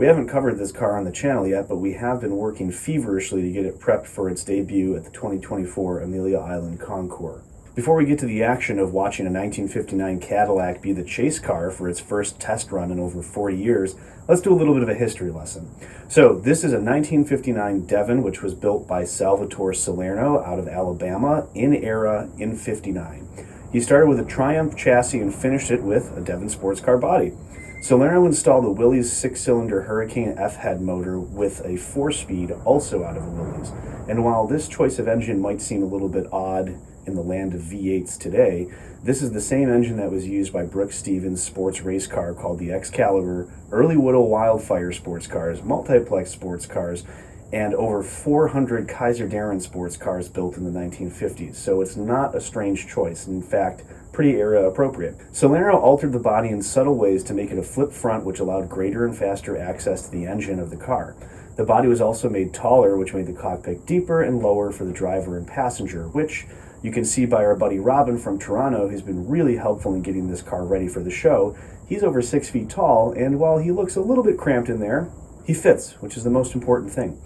We haven't covered this car on the channel yet, but we have been working feverishly to get it prepped for its debut at the 2024 Amelia Island Concours. Before we get to the action of watching a 1959 Cadillac be the chase car for its first test run in over 40 years, let's do a little bit of a history lesson. So this is a 1959 Devin, which was built by Salvatore Salerno out of Alabama in era in 59. He started with a Triumph chassis and finished it with a Devin sports car body. Salerno installed a Willys 6-cylinder Hurricane F-head motor with a 4-speed, also out of a Willys. And while this choice of engine might seem a little bit odd in the land of V8s today, this is the same engine that was used by Brooks Stevens' sports race car called the Excalibur, early Woodill Wildfire sports cars, Multiplex sports cars, and over 400 Kaiser Darrin sports cars built in the 1950s. So it's not a strange choice. In fact, pretty era appropriate. Salerno altered the body in subtle ways to make it a flip front, which allowed greater and faster access to the engine of the car. The body was also made taller, which made the cockpit deeper and lower for the driver and passenger, which you can see by our buddy Robin from Toronto, who's been really helpful in getting this car ready for the show. He's over 6 feet tall, and while he looks a little bit cramped in there, he fits, which is the most important thing.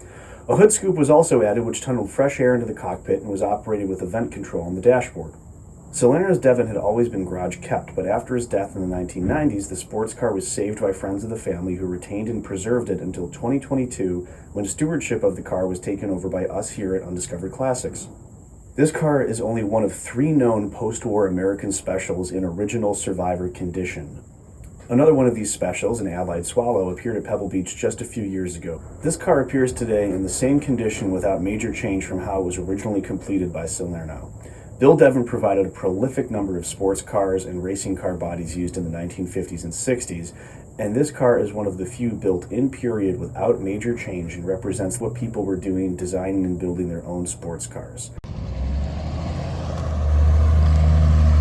A hood scoop was also added, which tunneled fresh air into the cockpit and was operated with a vent control on the dashboard. Salerno's Devin had always been garage kept, but after his death in the 1990s, the sports car was saved by friends of the family who retained and preserved it until 2022, when stewardship of the car was taken over by us here at Undiscovered Classics. This car is only one of 3 known post-war American specials in original survivor condition. Another one of these specials, an Allied Swallow, appeared at Pebble Beach just a few years ago. This car appears today in the same condition without major change from how it was originally completed by Salerno. Bill Devin provided a prolific number of sports cars and racing car bodies used in the 1950s and 60s, and this car is one of the few built in period without major change and represents what people were doing designing and building their own sports cars.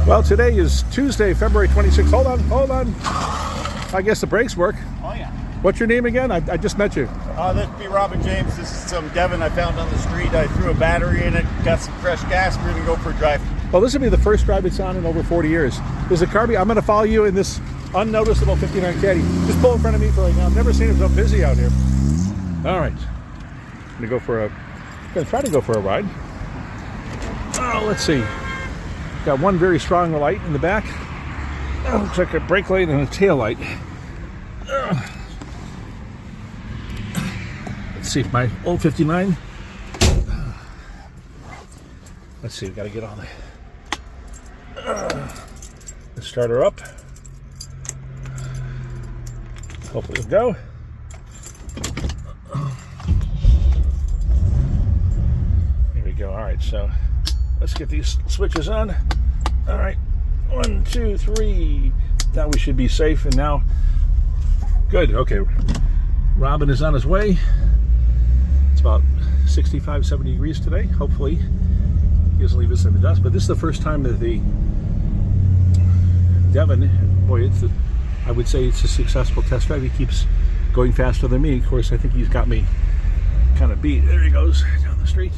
Well, today is Tuesday, February 26th. Hold on. I guess the brakes work. Oh, yeah. What's your name again? I just met you. This would be Robin James. This is some Devin I found on the street. I threw a battery in it, got some fresh gas. We're going to go for a drive. Well, this will be the first drive it's on in over 40 years. There's a car. I'm going to follow you in this unnoticeable 59 Caddy. Just pull in front of me for right now. I've never seen it so busy out here. All right. I'm going to try to go for a ride. Oh, let's see. Got one very strong light in the back. Oh, looks like a brake light and a tail light. Let's see if my old 59. Let's see, we got to get on the. Let's start her up. Hopefully it'll go. Here we go. All right, so let's get these switches on. All right, 1, 2, 3. Now we should be safe. And now, good. Okay, Robin is on his way. It's about 65, 70 degrees today. Hopefully, he doesn't leave us in the dust. But this is the first time that the Devin, boy, I would say it's a successful test drive. He keeps going faster than me. Of course, I think he's got me kind of beat. There he goes down the street.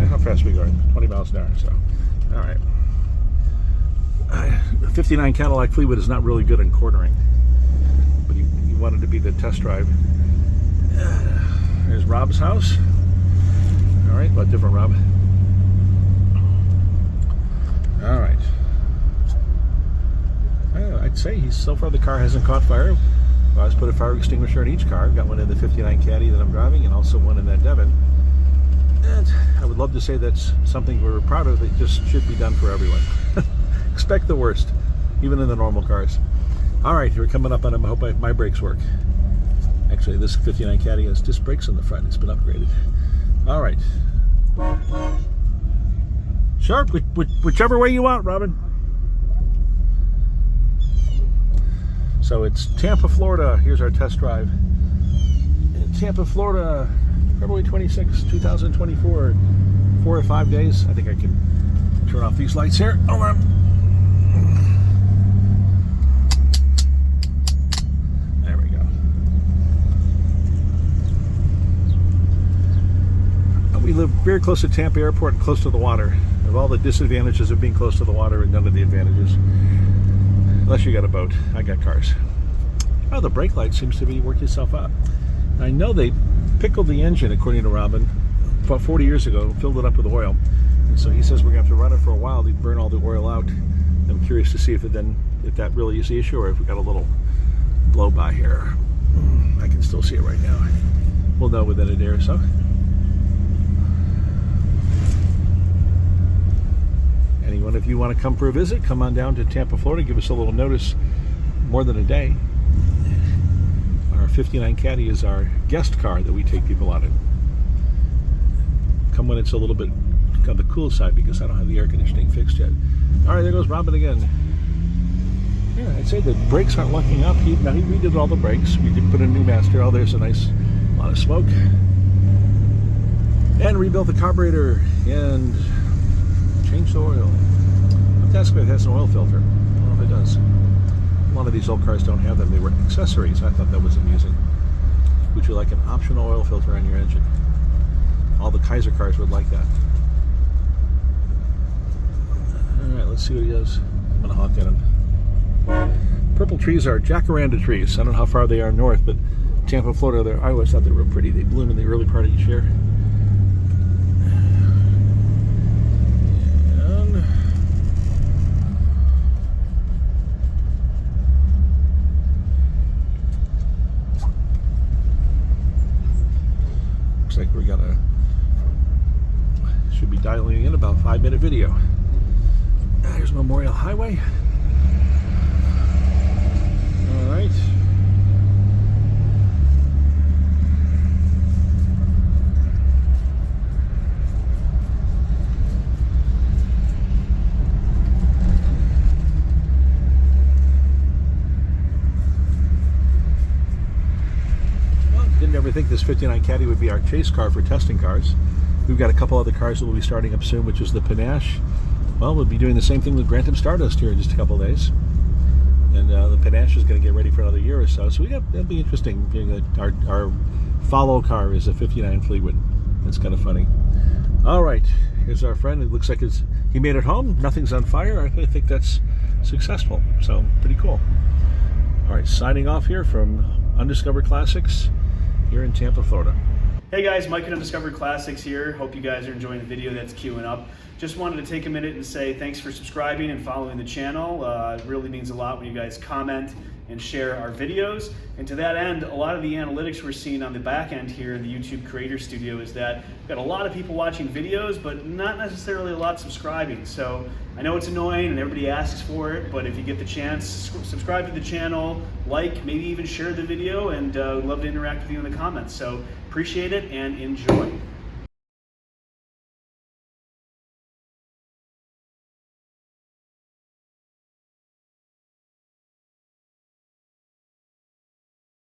How fast are we going? 20 miles an hour, so all right. 59 Cadillac Fleetwood is not really good in cornering, but he wanted to be the test drive. There's Rob's house. All right, but different Rob. All right. I'd say so far the car hasn't caught fire. I always put a fire extinguisher in each car. I've got one in the 59 Caddy that I'm driving and also one in that Devin. And I would love to say that's something we're proud of. It just should be done for everyone. Expect the worst, even in the normal cars. All right, we're coming up on them. I hope my brakes work. Actually, this 59 Caddy has disc brakes on the front. It's been upgraded. All right. Sharp, whichever way you want, Robin. So it's Tampa, Florida. Here's our test drive. In Tampa, Florida, February 26, 2024. 4 or 5 days. I think I can turn off these lights here. Hold on. There we go. We live very close to Tampa Airport and close to the water. Of all the disadvantages of being close to the water and none of the advantages. Unless you got a boat. I got cars. Oh, the brake light seems to be working itself up. I know they pickled the engine, according to Robin, about 40 years ago, filled it up with oil. And so he says we're going to have to run it for a while to burn all the oil out. I'm curious to see if that really is the issue, or if we got a little blow by here. I can still see it right now. We'll know within a day or so. Anyone, if you want to come for a visit, come on down to Tampa, Florida. Give us a little notice, more than a day. Our 59 Caddy is our guest car that we take people on it. Come when it's a little bit on the cool side, because I don't have the air conditioning fixed yet. All right, there goes Robin again. Yeah, I'd say the brakes aren't locking up. We redid all the brakes. We did put a new master. Oh, there's a lot of smoke. And rebuilt the carburetor and changed the oil. I'm asking if it has an oil filter. I don't know if it does. A lot of these old cars don't have them. They were accessories. I thought that was amusing. Would you like an optional oil filter on your engine? All the Kaiser cars would like that. Alright, let's see what he does. I'm going to honk at him. Purple trees are jacaranda trees. I don't know how far they are north, but Tampa, Florida, I always thought they were pretty. They bloom in the early part of each year. And looks like should be dialing in about 5-minute video. There's Memorial Highway. All right. Well, didn't ever think this 59 Caddy would be our chase car for testing cars. We've got a couple other cars that will be starting up soon, which is the Panache. Well, we'll be doing the same thing with Grantham Stardust here in just a couple of days. And the Panache is going to get ready for another year or so. So that'll be interesting. Being that our follow car is a 59 Fleetwood. That's kind of funny. All right, here's our friend. It looks like he made it home. Nothing's on fire. I think that's successful. So pretty cool. All right, signing off here from Undiscovered Classics here in Tampa, Florida. Hey guys, Mike at Undiscovered Classics here. Hope you guys are enjoying the video that's queuing up. Just wanted to take a minute and say thanks for subscribing and following the channel. It really means a lot when you guys comment and share our videos. And to that end, a lot of the analytics we're seeing on the back end here in the YouTube Creator Studio is that we've got a lot of people watching videos, but not necessarily a lot subscribing. So I know it's annoying and everybody asks for it, but if you get the chance, subscribe to the channel, like, maybe even share the video, and we'd love to interact with you in the comments. So appreciate it and enjoy.